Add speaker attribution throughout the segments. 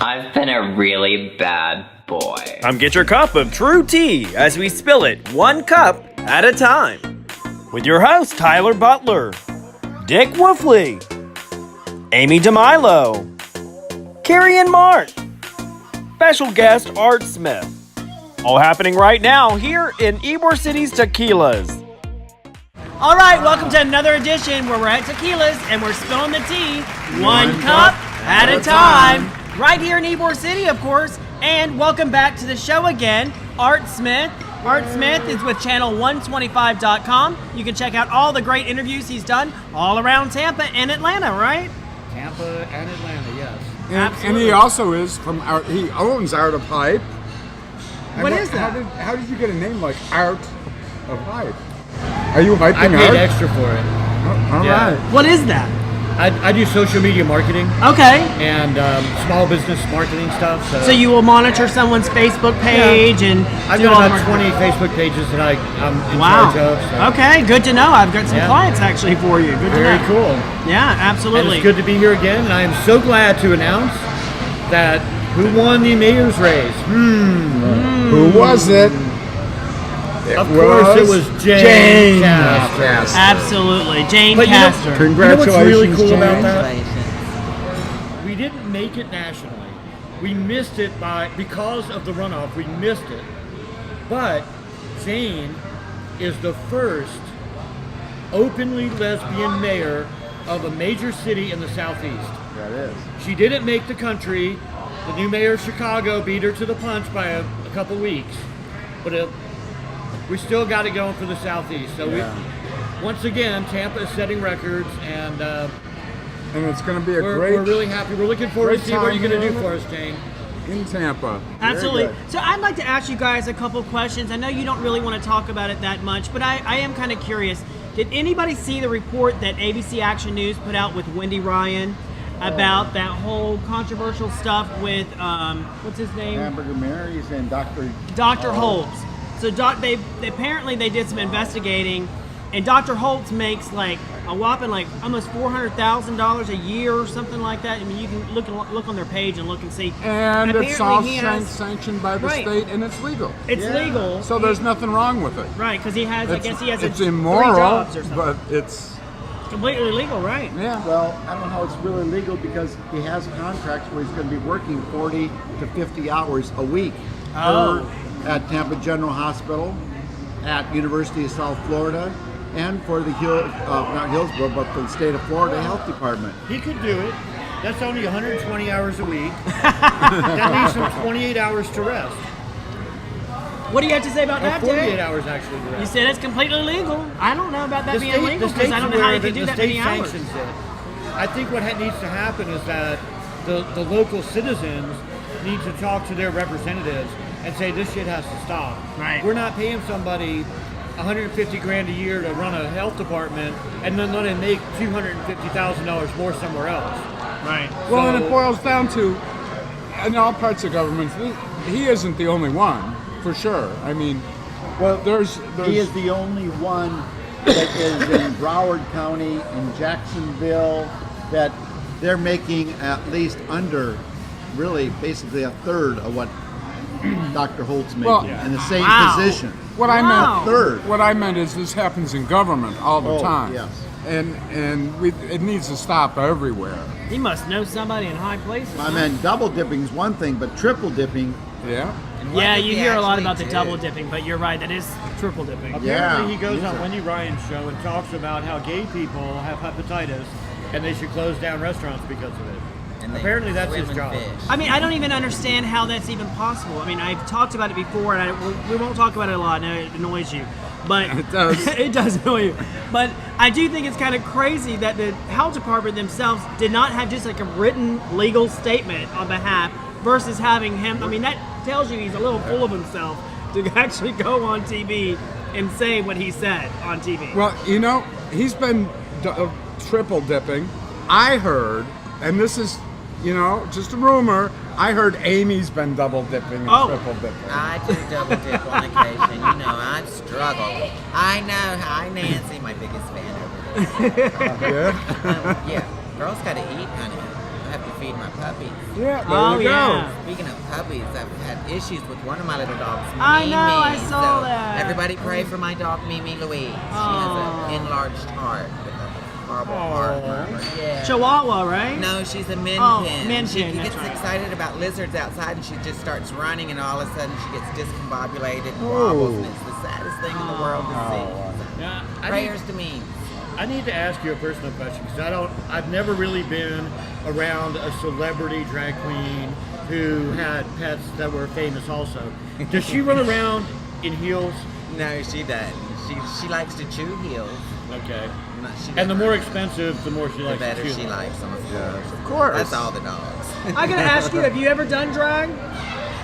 Speaker 1: I've been a really bad boy.
Speaker 2: Come get your cup of true tea as we spill it one cup at a time. With your host, Tyler Butler, Dick Wolfley, Amy DeMilo, Carrie and Mark, special guest Art Smith. All happening right now here in Ybor City's Tequilas.
Speaker 3: All right, welcome to another edition where we're at Tequilas and we're spilling the tea one cup at a time. Right here in Ybor City, of course. And welcome back to the show again, Art Smith. Art Smith is with channel125.com. You can check out all the great interviews he's done all around Tampa and Atlanta, right?
Speaker 4: Tampa and Atlanta, yes.
Speaker 5: And he also is he owns Art of Hype.
Speaker 3: What is that?
Speaker 5: How did you get a name like Art of Hype? Are you hyping
Speaker 4: I paid
Speaker 5: Art?
Speaker 4: extra for it.
Speaker 5: All right.
Speaker 3: What is that?
Speaker 4: I do social media marketing
Speaker 3: Okay.
Speaker 4: and small business marketing stuff.
Speaker 3: So you will monitor someone's Facebook page and
Speaker 4: I've
Speaker 3: do
Speaker 4: got
Speaker 3: all
Speaker 4: about
Speaker 3: the
Speaker 4: 20 Facebook pages that I'm in
Speaker 3: Wow.
Speaker 4: charge of. So.
Speaker 3: Okay, good to know. I've got some
Speaker 4: Yeah.
Speaker 3: clients actually for you. Good to
Speaker 4: Very
Speaker 3: know.
Speaker 4: cool.
Speaker 3: Yeah,
Speaker 4: And
Speaker 3: absolutely.
Speaker 4: it's good to be here again. And I am so glad to announce that who won the mayor's race?
Speaker 5: Who was it?
Speaker 4: Of course, it was Jane Castor.
Speaker 3: Absolutely. Jane
Speaker 4: But
Speaker 3: Castor.
Speaker 4: You know
Speaker 5: Congratulations,
Speaker 4: what's really cool
Speaker 5: Jane.
Speaker 4: about that? We didn't make it nationally. We missed it because of the runoff. We missed it. But Jane is the first openly lesbian mayor of a major city in the Southeast.
Speaker 5: That is.
Speaker 4: She didn't make the country. The new mayor of Chicago beat her to the punch by a couple weeks. But we still got it going for the Southeast. So once again, Tampa is setting records, and
Speaker 5: it's going to be a
Speaker 4: we're really happy. We're looking forward to see what you're going to do for us, Jane.
Speaker 5: in Tampa.
Speaker 3: Absolutely.
Speaker 5: Very good.
Speaker 3: So I'd like to ask you guys a couple questions. I know you don't really want to talk about it that much, but I am kind of curious. Did anybody see the report that ABC Action News put out with Wendy Ryan about that whole controversial stuff with, what's his name?
Speaker 6: Hamburger Mary's and
Speaker 3: Dr. Holtz. So they apparently they did some investigating, and Dr. Holtz makes like a whopping like almost $400,000 a year or something like that. I mean, you can look on their page and look and see.
Speaker 5: And it's all
Speaker 3: apparently he has-
Speaker 5: sanctioned by the
Speaker 3: Right.
Speaker 5: state, and it's legal.
Speaker 3: It's legal.
Speaker 5: So there's nothing wrong with it.
Speaker 3: Right, because he has. I guess he has
Speaker 5: It's
Speaker 3: 3
Speaker 5: immoral,
Speaker 3: jobs or something.
Speaker 5: but it's
Speaker 3: Completely legal, right?
Speaker 5: yeah.
Speaker 6: Well, I don't know how it's really legal because he has contracts where he's going to be working 40 to 50 hours a week at Tampa General Hospital, at University of South Florida, and for the not Hillsborough, but for the state of Florida Health Department.
Speaker 4: He could do it. That's only 120 hours a week. That leaves him 28 hours to rest.
Speaker 3: What do you have to say about
Speaker 4: Or
Speaker 3: that,
Speaker 4: 48
Speaker 3: Jay?
Speaker 4: hours actually to
Speaker 3: You
Speaker 4: rest.
Speaker 3: said it's completely legal. I don't know about that being legal because I don't know how you can do that many hours.
Speaker 4: Sanctions it. I think what needs to happen is that the local citizens need to talk to their representatives and say this shit has to stop.
Speaker 3: Right.
Speaker 4: We're not paying somebody $150,000 a year to run a health department and then let him make $250,000 more somewhere else.
Speaker 3: Right.
Speaker 5: Well, and
Speaker 4: So-
Speaker 5: it boils down to, in all parts of government, he isn't the only one, for sure. I mean,
Speaker 6: Well,
Speaker 5: there's
Speaker 6: he is the only one that is in Broward County, in Jacksonville, that they're making at least under, really, basically a third of what Dr. Holt's making
Speaker 5: Well,
Speaker 6: in the same
Speaker 3: Wow.
Speaker 6: position.
Speaker 5: what I
Speaker 3: Wow.
Speaker 5: meant.
Speaker 6: Third.
Speaker 5: What I meant is this happens in government all the
Speaker 6: Oh,
Speaker 5: time.
Speaker 6: yes.
Speaker 5: And it needs to stop everywhere.
Speaker 3: He must know somebody in high places.
Speaker 6: I mean, double dipping is one thing, but triple dipping,
Speaker 5: Yeah.
Speaker 3: Yeah, you hear a lot about the double dipping, but you're right. That is triple dipping.
Speaker 4: Apparently
Speaker 6: Yeah.
Speaker 4: he goes on Wendy Ryan's show and talks about how gay people have hepatitis and they should close down restaurants because of it. Apparently that's his job.
Speaker 3: I mean, I don't even understand how that's even possible. I mean, I've talked about it before, and we won't talk about it a lot. I know it annoys you, but
Speaker 5: It does.
Speaker 3: it does annoy you. But I do think it's kind of crazy that the health department themselves did not have just like a written legal statement on behalf versus having him. I mean, that tells you he's a little full of himself to actually go on TV and say what he said on TV.
Speaker 5: Well, you know, he's been triple dipping. I heard, and this is, you know, just a rumor, I heard Amy's been double dipping and triple dipping.
Speaker 7: I do double dip on occasion. You know, I struggle. I know. Hi, Nancy, my biggest fan over there.
Speaker 5: Yeah.
Speaker 7: Yeah, girls got to eat, honey. I have to feed my puppies.
Speaker 5: Yeah, there
Speaker 3: Oh,
Speaker 5: you go.
Speaker 3: yeah.
Speaker 7: Speaking of puppies, I've had issues with one of my little dogs, Mimi.
Speaker 3: I know, I saw
Speaker 7: So
Speaker 3: that.
Speaker 7: Everybody pray for my dog, Mimi Louise. She
Speaker 3: Aw.
Speaker 7: has an enlarged heart with a horrible heart murmur. Yeah.
Speaker 3: Chihuahua, right?
Speaker 7: No, she's a min
Speaker 3: Oh,
Speaker 7: pin.
Speaker 3: min
Speaker 7: She
Speaker 3: pin,
Speaker 7: gets
Speaker 3: that's right.
Speaker 7: excited about lizards outside and she just starts running and all of a sudden she gets discombobulated and wobbles and it's the saddest thing in the world to see.
Speaker 4: Yeah,
Speaker 7: Prayers to me.
Speaker 4: I need to ask you a personal question because I've never really been around a celebrity drag queen who had pets that were famous also. Does she run around in heels?
Speaker 7: No, she doesn't. She likes to chew heels.
Speaker 4: Okay.
Speaker 7: No, she
Speaker 4: And the
Speaker 7: doesn't.
Speaker 4: more expensive, the more she
Speaker 7: The
Speaker 4: likes
Speaker 7: better
Speaker 4: to chew
Speaker 7: she
Speaker 4: them.
Speaker 7: likes them, of course.
Speaker 5: Of course.
Speaker 7: That's all the dogs.
Speaker 3: I gotta ask you, have you ever done drag?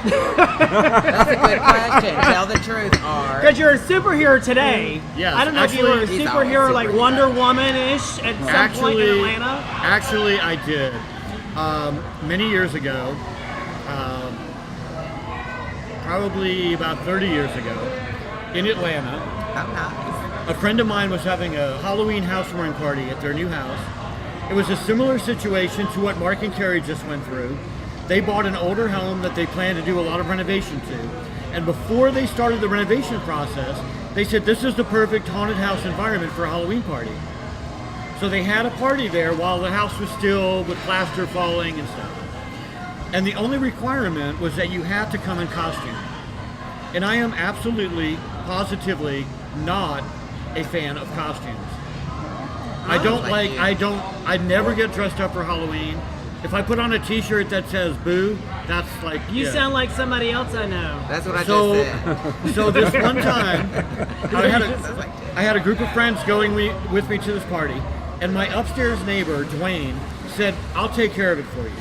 Speaker 7: That's a good question. Tell the truth, Art.
Speaker 3: Because you're a superhero today.
Speaker 4: Yes,
Speaker 3: I don't know if you were a
Speaker 7: actually- He's
Speaker 3: superhero
Speaker 7: always
Speaker 3: like
Speaker 7: superhero.
Speaker 3: Wonder Woman-ish at some point in Atlanta.
Speaker 4: Actually, I did. Many years ago, probably about 30 years ago, in Atlanta,
Speaker 7: Oh, nice.
Speaker 4: a friend of mine was having a Halloween housewarming party at their new house. It was a similar situation to what Mark and Carrie just went through. They bought an older home that they planned to do a lot of renovation to. And before they started the renovation process, they said this is the perfect haunted house environment for a Halloween party. So they had a party there while the house was still with plaster falling and stuff. And the only requirement was that you had to come in costume. And I am absolutely, positively not a fan of costumes. I never get dressed up for Halloween. If I put on a t-shirt that says boo, that's like,
Speaker 3: You
Speaker 4: yeah.
Speaker 3: sound like somebody else I know.
Speaker 7: That's what I
Speaker 4: So,
Speaker 7: just said.
Speaker 4: so this one time, I had a group of friends going with me to this party, and my upstairs neighbor, Dwayne, said, I'll take care of it for you.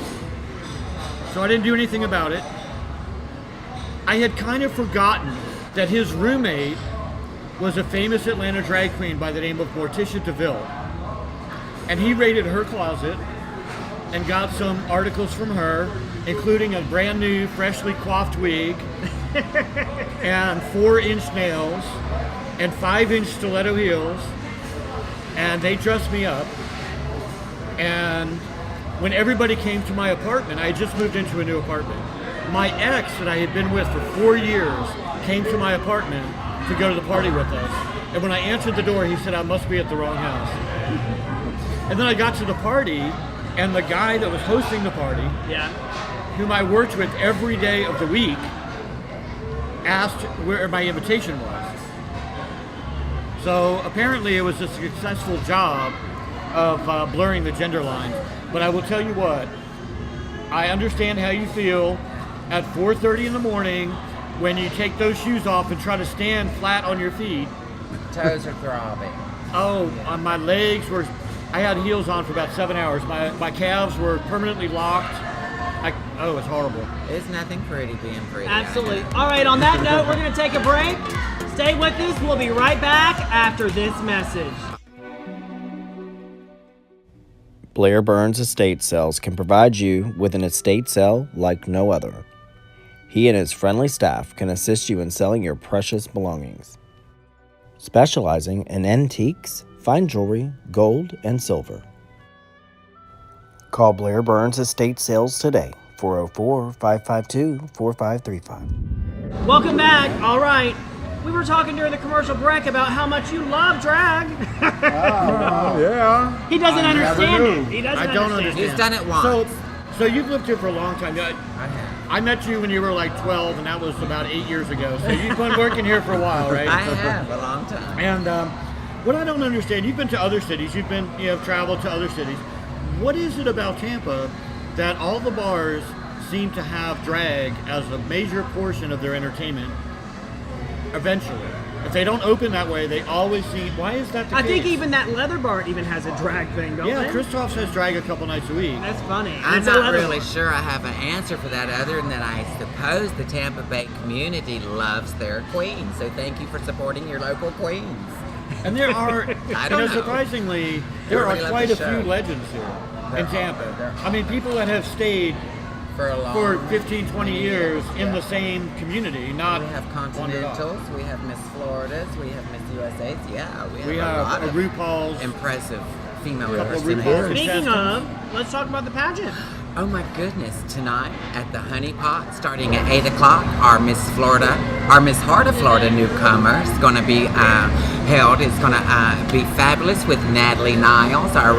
Speaker 4: So I didn't do anything about it. I had kind of forgotten that his roommate was a famous Atlanta drag queen by the name of Morticia DeVille. And he raided her closet and got some articles from her, including a brand new, freshly coiffed wig, and 4-inch nails, and 5-inch stiletto heels, and they dressed me up. And when everybody came to my apartment, I had just moved into a new apartment. My ex that I had been with for 4 years came to my apartment to go to the party with us. And when I answered the door, he said, I must be at the wrong house. And then I got to the party, and the guy that was hosting the party,
Speaker 3: Yeah.
Speaker 4: whom I worked with every day of the week, asked where my invitation was. So apparently it was a successful job of blurring the gender lines. But I will tell you what, I understand how you feel at 4:30 in the morning when you take those shoes off and try to stand flat on your feet.
Speaker 7: Toes are throbbing.
Speaker 4: Oh, my legs were, I had heels on for about 7 hours. My calves were permanently locked. Oh, it's horrible.
Speaker 7: It's nothing pretty being pretty. I know.
Speaker 3: Absolutely. All right, on that note, we're going to take a break. Stay with us. We'll be right back after this message.
Speaker 2: Blair Burns Estate Sales can provide you with an estate sale like no other. He and his friendly staff can assist you in selling your precious belongings. Specializing in antiques, fine jewelry, gold, and silver. Call Blair Burns Estate Sales today, 404-552-4535.
Speaker 3: Welcome back. All right. We were talking during the commercial break about how much you love drag.
Speaker 5: Yeah.
Speaker 3: He doesn't
Speaker 5: I never
Speaker 3: understand
Speaker 5: knew.
Speaker 3: it. He doesn't
Speaker 4: I don't
Speaker 3: understand.
Speaker 7: He's done it once.
Speaker 4: So you've lived here for a long time.
Speaker 7: I have.
Speaker 4: I met you when you were like 12, and that was about 8 years ago. So you've been working here for a while, right?
Speaker 7: I have a long time.
Speaker 4: And what I don't understand, you've been to other cities. You have traveled to other cities. What is it about Tampa that all the bars seem to have drag as a major portion of their entertainment? Eventually, if they don't open that way, they always seem. Why is that the
Speaker 3: I
Speaker 4: case?
Speaker 3: think even that leather bar even has a drag thing, don't
Speaker 4: Yeah,
Speaker 3: they?
Speaker 4: Christoph says drag a couple nights a week.
Speaker 3: That's funny.
Speaker 7: I'm
Speaker 3: It's a
Speaker 7: not
Speaker 3: leather
Speaker 7: really
Speaker 3: bar.
Speaker 7: sure I have an answer for that other than that I suppose the Tampa Bay community loves their queens. So thank you for supporting your local queens.
Speaker 4: And there are,
Speaker 7: I don't know.
Speaker 4: surprisingly, there are
Speaker 7: Everybody loves
Speaker 4: quite
Speaker 7: the
Speaker 4: a few
Speaker 7: show.
Speaker 4: legends here
Speaker 7: There
Speaker 4: in
Speaker 7: are.
Speaker 4: Tampa.
Speaker 7: There
Speaker 4: I mean, people that have stayed
Speaker 7: For a long
Speaker 4: for 15, 20 years in the same community, not
Speaker 7: We have
Speaker 4: wandered off.
Speaker 7: Continentals, we have Miss Floridas, we have Miss USA's. Yeah, we have
Speaker 4: We
Speaker 7: a lot
Speaker 4: have
Speaker 7: of
Speaker 4: a RuPaul's.
Speaker 7: impressive female
Speaker 4: Couple of
Speaker 7: impersonators.
Speaker 4: RuPaul's.
Speaker 3: Speaking of, let's talk about the pageant.
Speaker 7: Oh my goodness, tonight at the Honey Pot, starting at 8 o'clock, our Miss Heart of Florida newcomer is going to be held. It's going to be fabulous with Natalie Niles, our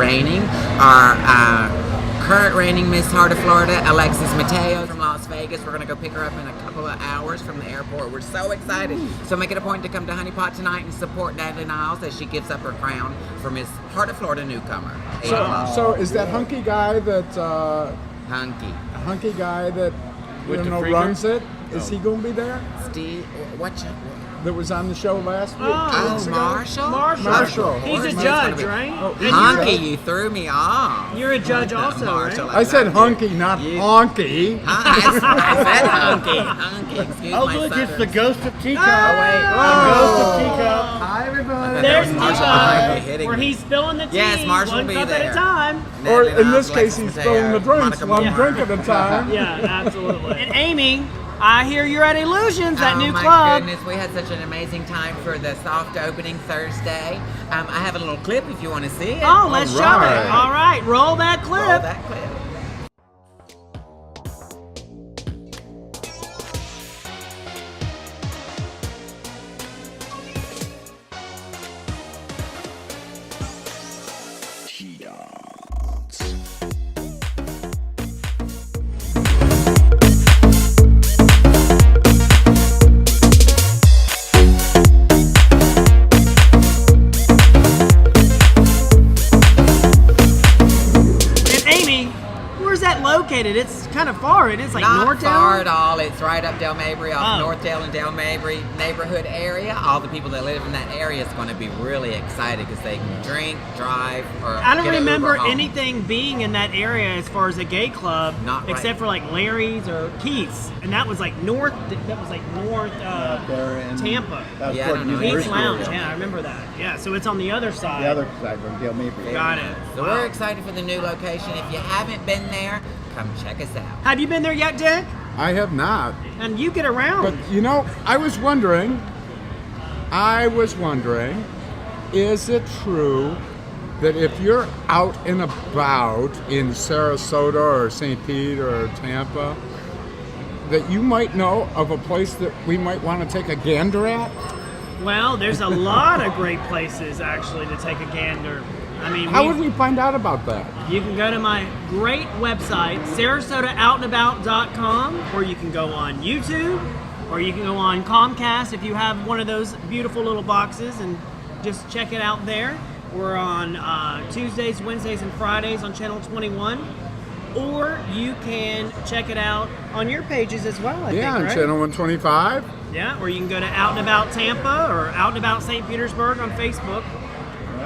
Speaker 7: current reigning Miss Heart of Florida, Alexis Mateo from Las Vegas. We're going to go pick her up in a couple of hours from the airport. We're so excited. So make it a point to come to Honey Pot tonight and support Natalie Niles as she gives up her crown for Miss Heart of Florida newcomer.
Speaker 5: So is that hunky guy that
Speaker 7: Hunky.
Speaker 4: With the freaker?
Speaker 5: runs it? Is he going to be there?
Speaker 7: Steve,
Speaker 5: That was on the show last week? 2
Speaker 7: Oh,
Speaker 5: weeks ago?
Speaker 7: Marshall?
Speaker 5: Marshall.
Speaker 3: He's a
Speaker 7: He's
Speaker 3: judge,
Speaker 7: gonna be-
Speaker 3: right?
Speaker 5: Oh,
Speaker 3: And
Speaker 7: Hunky, you threw me off.
Speaker 3: You're a judge also,
Speaker 7: Marshall,
Speaker 3: right?
Speaker 5: I said
Speaker 7: love
Speaker 5: hunky,
Speaker 7: you.
Speaker 5: not
Speaker 7: You-
Speaker 5: honky.
Speaker 7: I said hunky. Excuse
Speaker 4: Oh,
Speaker 7: my
Speaker 4: look, it's the
Speaker 7: stutters.
Speaker 4: ghost of Teacup.
Speaker 3: Oh,
Speaker 4: The ghost of Teacup.
Speaker 5: Hi, everybody.
Speaker 3: There's
Speaker 7: Marshall
Speaker 3: Teacup,
Speaker 7: might be hitting
Speaker 3: where
Speaker 7: me.
Speaker 3: he's spilling the tea,
Speaker 7: Yes, Marshall
Speaker 3: one
Speaker 7: will be
Speaker 3: cup at
Speaker 7: there.
Speaker 3: a time.
Speaker 5: Or
Speaker 7: Natalie
Speaker 5: in this
Speaker 7: Niles,
Speaker 5: case,
Speaker 7: Alexis
Speaker 5: he's filling the
Speaker 7: Mateo,
Speaker 5: drinks,
Speaker 7: Monica
Speaker 5: one
Speaker 7: Moore.
Speaker 5: drink at a time.
Speaker 3: Yeah, absolutely. And Amy, I hear you're at Illusions, that new
Speaker 7: my
Speaker 3: club.
Speaker 7: goodness, we had such an amazing time for the soft opening Thursday. I have a little clip if you want to see it.
Speaker 3: Oh, let's show
Speaker 5: right.
Speaker 3: it. All right, roll that clip.
Speaker 7: Roll that clip.
Speaker 3: And Amy, where's that located? It's kind of far. It is like
Speaker 7: Not
Speaker 3: North
Speaker 7: far
Speaker 3: Town.
Speaker 7: at all. It's right up Del Mabry, off
Speaker 3: Oh.
Speaker 7: Northdale and Del Mabry neighborhood area. All the people that live in that area is going to be really excited because they can drink, drive, or
Speaker 3: I don't
Speaker 7: get an
Speaker 3: remember
Speaker 7: Uber home.
Speaker 3: anything being in that area as far as a gay club,
Speaker 7: Not right.
Speaker 3: except for like Larry's or Keith's, and that was like north. That was like north
Speaker 6: There in
Speaker 3: Tampa.
Speaker 6: That's
Speaker 7: Yeah, I
Speaker 6: toward
Speaker 7: don't know.
Speaker 3: Keith's
Speaker 6: University
Speaker 3: Lounge.
Speaker 6: area.
Speaker 3: Yeah, I remember that. Yeah, so it's on the other side.
Speaker 6: The other side of Dale Mabry.
Speaker 3: Got it.
Speaker 7: So
Speaker 3: Wow.
Speaker 7: we're excited for the new location. If you haven't been there, come check us out.
Speaker 3: Have you been there yet, Dick?
Speaker 5: I have not.
Speaker 3: And you get around.
Speaker 5: But, I was wondering, is it true that if you're out and about in Sarasota or St. Pete or Tampa, that you might know of a place that we might want to take a gander at?
Speaker 3: Well, there's a lot of great places actually to take a gander. I mean,
Speaker 5: How would we find out about that?
Speaker 3: you can go to my great website, SarasotaOutandAbout.com, or you can go on YouTube, or you can go on Comcast if you have one of those beautiful little boxes and just check it out there. We're on Tuesdays, Wednesdays, and Fridays on Channel 21. Or you can check it out on your pages as well, I think,
Speaker 5: On
Speaker 3: right?
Speaker 5: Channel 125.
Speaker 3: Yeah, or you can go to Out and About Tampa or Out and About St. Petersburg on Facebook.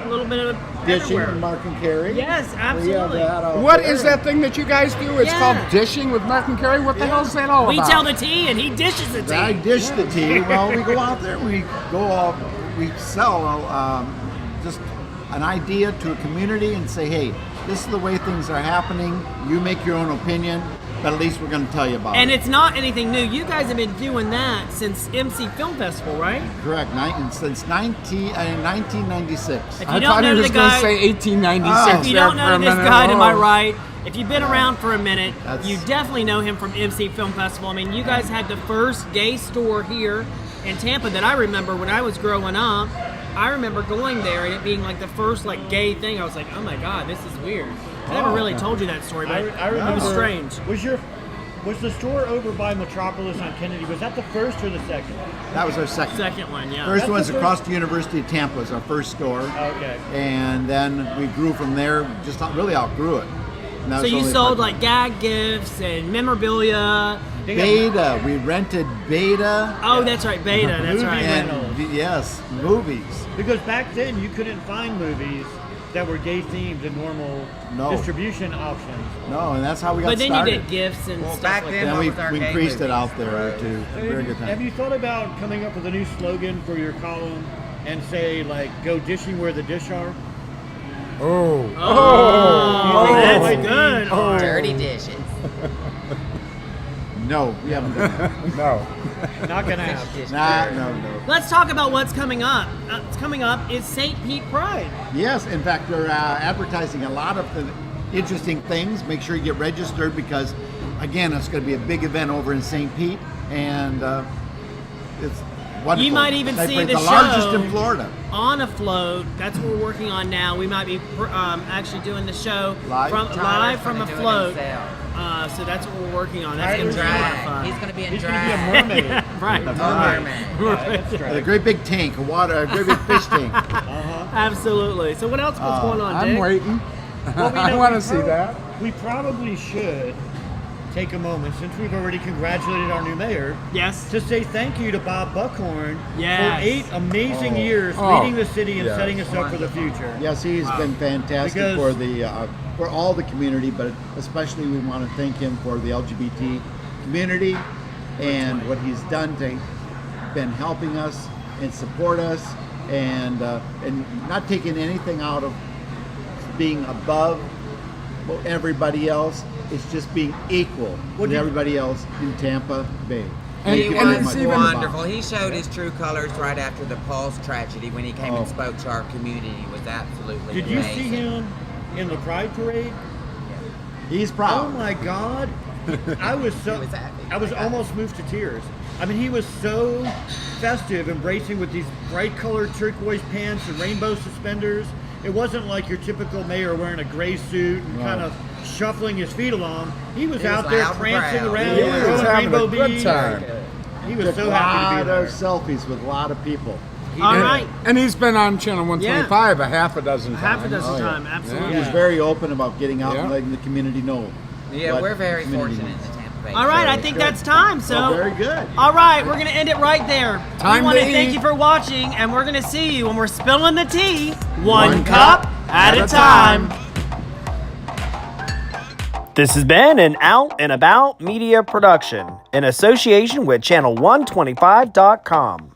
Speaker 3: A little bit of
Speaker 6: Dishing
Speaker 3: everywhere.
Speaker 6: with Mark and Carrie.
Speaker 3: Yes,
Speaker 6: We have
Speaker 3: absolutely.
Speaker 6: that out
Speaker 5: What
Speaker 6: there.
Speaker 5: is that thing that you guys do? It's
Speaker 3: Yeah.
Speaker 5: called Dishing with Mark and Carrie. What the hell is that all
Speaker 3: We
Speaker 5: about?
Speaker 3: tell the tea and he dishes the tea.
Speaker 6: I dish the tea. Well, we go out there, we sell just an idea to a community and say, hey, this is the way things are happening. You make your own opinion, but at least we're going to tell you about
Speaker 3: And
Speaker 6: it.
Speaker 3: it's not anything new. You guys have been doing that since MC Film Festival, right?
Speaker 6: Correct. Since 1996.
Speaker 3: If you
Speaker 5: I
Speaker 3: don't
Speaker 5: thought he
Speaker 3: know
Speaker 5: was
Speaker 3: the
Speaker 5: going to
Speaker 3: guy,
Speaker 5: say 1896.
Speaker 3: if you
Speaker 5: there
Speaker 3: don't
Speaker 5: for
Speaker 3: know
Speaker 5: a
Speaker 3: this
Speaker 5: minute.
Speaker 3: guy to my
Speaker 5: Oh.
Speaker 3: right, if you've been around for a minute,
Speaker 6: That's-
Speaker 3: you definitely know him from MC Film Festival. I mean, you guys had the first gay store here in Tampa that I remember when I was growing up. I remember going there and it being like the first like gay thing. I was like, oh my god, this is weird. I never really told you that story, but
Speaker 4: I remember.
Speaker 3: it was strange.
Speaker 4: Was the store over by Metropolis on Kennedy? Was that the first or the second?
Speaker 6: That was our second.
Speaker 3: Second one, yeah.
Speaker 6: First
Speaker 4: That's
Speaker 6: one's
Speaker 4: the first-
Speaker 6: across the University of Tampa was our first store.
Speaker 4: Okay.
Speaker 6: And then we grew from there, just really outgrew it. And that
Speaker 3: So
Speaker 6: was
Speaker 3: you
Speaker 6: only
Speaker 3: sold
Speaker 6: part-
Speaker 3: like gag gifts and memorabilia.
Speaker 6: Beta. We rented Beta.
Speaker 3: Oh, that's right, Beta. That's
Speaker 4: Movie
Speaker 3: right.
Speaker 6: And
Speaker 4: rentals.
Speaker 6: yes, movies.
Speaker 4: Because back then you couldn't find movies that were gay themed in normal
Speaker 6: No.
Speaker 4: distribution options.
Speaker 6: No, and that's how we got
Speaker 3: But then
Speaker 6: started.
Speaker 3: you did gifts and
Speaker 7: Well,
Speaker 3: stuff
Speaker 7: back
Speaker 3: like
Speaker 7: then,
Speaker 3: that.
Speaker 6: Then
Speaker 7: what
Speaker 6: we,
Speaker 7: was our
Speaker 6: we
Speaker 7: gay
Speaker 6: increased it
Speaker 7: movies?
Speaker 6: out there too. Very good
Speaker 4: Have
Speaker 6: time.
Speaker 4: you thought about coming up with a new slogan for your column and say like "Go dishing where the dish are"?
Speaker 5: Oh.
Speaker 3: Oh, that's
Speaker 4: Oh.
Speaker 3: good.
Speaker 5: Oh.
Speaker 7: Dirty dishes.
Speaker 6: No, we haven't done that.
Speaker 5: No.
Speaker 4: Not gonna happen.
Speaker 6: No.
Speaker 3: Let's talk about what's coming up. What's coming up is St. Pete Pride.
Speaker 6: Yes, in fact, they're advertising a lot of the interesting things. Make sure you get registered because, again, it's going to be a big event over in St. Pete, and it's wonderful.
Speaker 3: You might even see the
Speaker 6: largest
Speaker 3: show
Speaker 6: in Florida.
Speaker 3: on a float. That's what we're working on now. We might be actually doing the show
Speaker 6: Live?
Speaker 3: live from a
Speaker 7: Gonna do it
Speaker 3: float.
Speaker 7: himself.
Speaker 3: So that's what we're working on. That's going to
Speaker 4: Tyler's
Speaker 3: be a lot of
Speaker 7: Drag.
Speaker 3: fun.
Speaker 7: He's gonna be in
Speaker 4: He's
Speaker 7: drag.
Speaker 4: going to be a mermaid.
Speaker 3: Right.
Speaker 7: Mermaid.
Speaker 6: A great big tank of water, a great big fish tank.
Speaker 3: Absolutely. So what else? What's going on,
Speaker 5: I'm
Speaker 3: Dick?
Speaker 5: waiting.
Speaker 4: Well, we
Speaker 5: I
Speaker 4: know
Speaker 5: want
Speaker 4: we
Speaker 5: to see that.
Speaker 4: We probably should take a moment, since we've already congratulated our new mayor,
Speaker 3: Yes.
Speaker 4: to say thank you to Bob Buckhorn
Speaker 3: Yes.
Speaker 4: for 8 amazing years
Speaker 5: Oh.
Speaker 4: leading the city and
Speaker 5: Yes.
Speaker 4: setting us up for the future.
Speaker 6: Yes, he's been fantastic
Speaker 4: Because-
Speaker 6: for the for all the community, but especially we want to thank him for the LGBT community and what he's done to been helping us and support us and not taking anything out of being above everybody else. It's just being equal with everybody else in Tampa Bay.
Speaker 5: And-
Speaker 6: Thank
Speaker 7: He
Speaker 6: you very
Speaker 7: was
Speaker 6: much,
Speaker 5: even-
Speaker 6: Bob.
Speaker 7: wonderful. He showed his true colors right after the Paul's tragedy when he came
Speaker 6: Oh.
Speaker 7: and spoke to our community. It was absolutely
Speaker 4: Did you
Speaker 7: amazing.
Speaker 4: see him in the Pride Parade?
Speaker 6: He's
Speaker 4: Oh
Speaker 6: proud.
Speaker 4: my God! I was so
Speaker 7: He was happy.
Speaker 4: I was almost moved to tears. I mean, he was so festive, embracing with these bright colored turquoise pants and rainbow suspenders. It wasn't like your typical mayor wearing a gray suit and kind of shuffling his feet along. He was
Speaker 7: He was
Speaker 4: out there
Speaker 7: loud and
Speaker 4: prancing
Speaker 7: proud.
Speaker 4: around,
Speaker 5: He was
Speaker 4: throwing
Speaker 5: having a
Speaker 4: rainbow
Speaker 5: good
Speaker 4: beads.
Speaker 5: time.
Speaker 4: He was
Speaker 6: Took
Speaker 4: so
Speaker 6: a
Speaker 4: happy to
Speaker 6: lot
Speaker 4: be
Speaker 6: of
Speaker 4: there.
Speaker 6: selfies with a lot of people.
Speaker 3: All
Speaker 5: And-
Speaker 3: right.
Speaker 5: And he's been on Channel 125 a half a dozen times.
Speaker 3: Half a dozen
Speaker 6: Oh, yeah.
Speaker 3: times. Absolutely.
Speaker 6: He was
Speaker 4: Yeah.
Speaker 6: very open about getting out and
Speaker 5: Yeah.
Speaker 6: letting the community know.
Speaker 7: Yeah,
Speaker 6: what
Speaker 7: we're very
Speaker 6: the community
Speaker 7: fortunate in
Speaker 6: needs.
Speaker 7: the Tampa Bay.
Speaker 3: All right, I
Speaker 7: area.
Speaker 3: think that's time. So,
Speaker 6: Well, very good.
Speaker 3: all right, we're going to end it right there.
Speaker 5: Time
Speaker 3: we want
Speaker 5: to
Speaker 3: to thank
Speaker 5: eat.
Speaker 3: you for watching, and we're going to see you when we're spilling the tea, one
Speaker 5: One
Speaker 3: cup
Speaker 5: cup
Speaker 3: at a
Speaker 5: at a
Speaker 3: time.
Speaker 2: This has been an Out and About Media production in association with Channel125.com.